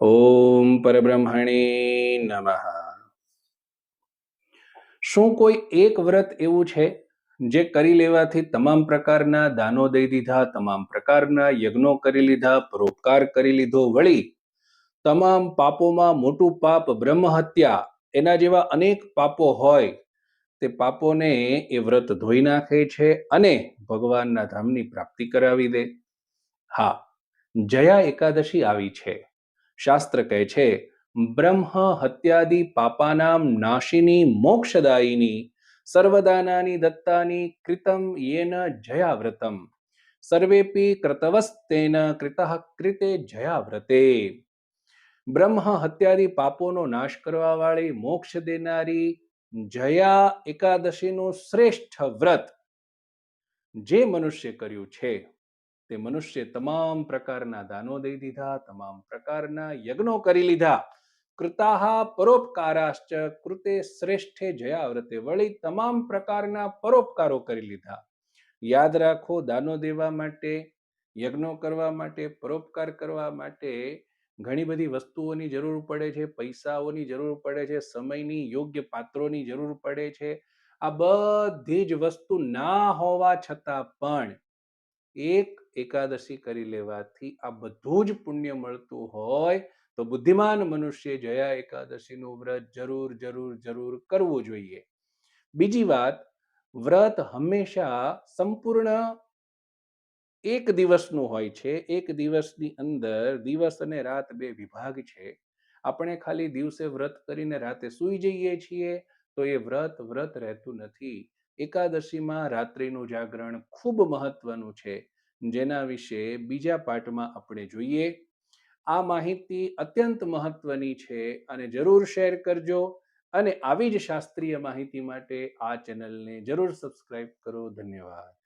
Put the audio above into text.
ઓમ પરબ્રહ્મણે નમઃ। શું કોઈ એક વ્રત એવું છે જે કરી લેવાથી તમામ પ્રકારના દાનો દઈ દીધા, તમામ પ્રકારના યજ્ઞો કરી લીધા, પરોપકાર કરી લીધો, વળી તમામ પાપોમાં મોટું પાપ બ્રહ્મ હત્યા એના જેવા અનેક પાપો હોય તે પાપોને એ વ્રત ધોઈ નાખે છે અને ભગવાનના ધામની પ્રાપ્તિ કરાવી દે? હા, જયા એકાદશી આવી છે। શાસ્ત્ર કહે છે, બ્રહ્મ હત્યાદિ પાપાનામ નાશિની મોક્ષદાયિની સર્વદાનાની દત્તાની કૃતમ યેન જયાવ્રતમ સર્વેપી કૃતવસ્તેન કૃતઃ કૃતે જયાવ્રતે। બ્રહ્મ હત્યાદિ પાપોનો નાશ કરવા વાળી, મોક્ષ દેનારી જયા એકાદશીનું શ્રેષ્ઠ વ્રત જે મનુષ્ય કર્યું છે તે મનુષ્ય તમામ પ્રકારના દાનો દઈ દીધા, તમામ પ્રકારના યજ્ઞો કરી લીધા, કૃતાઃ પરોપકારાશ્ચ કૃતે શ્રેષ્ઠે જયાવ્રતે, વળી તમામ પ્રકારના પરોપકારો કરી લીધા। યાદ રાખો, દાનો દેવા માટે, યજ્ઞો કરવા માટે, પરોપકાર કરવા માટે ઘણી બધી વસ્તુઓની જરૂર પડે છે, પૈસાઓની જરૂર પડે છે, સમયની, યોગ્ય પાત્રોની જરૂર પડે છે। આ બધી જ વસ્તુ ના હોવા છતાં પણ એક એકાદશી કરી લેવાથી આ બધું જ પુણ્ય મળતું હોય તો બુદ્ધિમાન મનુષ્ય જયા એકાદશીનું વ્રત જરૂર જરૂર જરૂર કરવું જોઈએ। બીજી વાત, વ્રત હંમેશા સંપૂર્ણ એક દિવસનું હોય છે। એક દિવસની અંદર દિવસ અને રાત બે વિભાગ છે। આપણે ખાલી દિવસે વ્રત કરીને રાતે સૂઈ જઈએ છીએ તો એ વ્રત રહેતું નથી। એકાદશીમાં રાત્રિનું જાગરણ ખૂબ મહત્વનું છે, જેના વિશે બીજા પાઠમાં આપણે જોઈએ। આ માહિતી અત્યંત મહત્વની છે અને જરૂર શેર કરજો અને આવી જ શાસ્ત્રીય માહિતી માટે આ ચેનલને જરૂર સબસ્ક્રાઇબ કરો। ધન્યવાદ।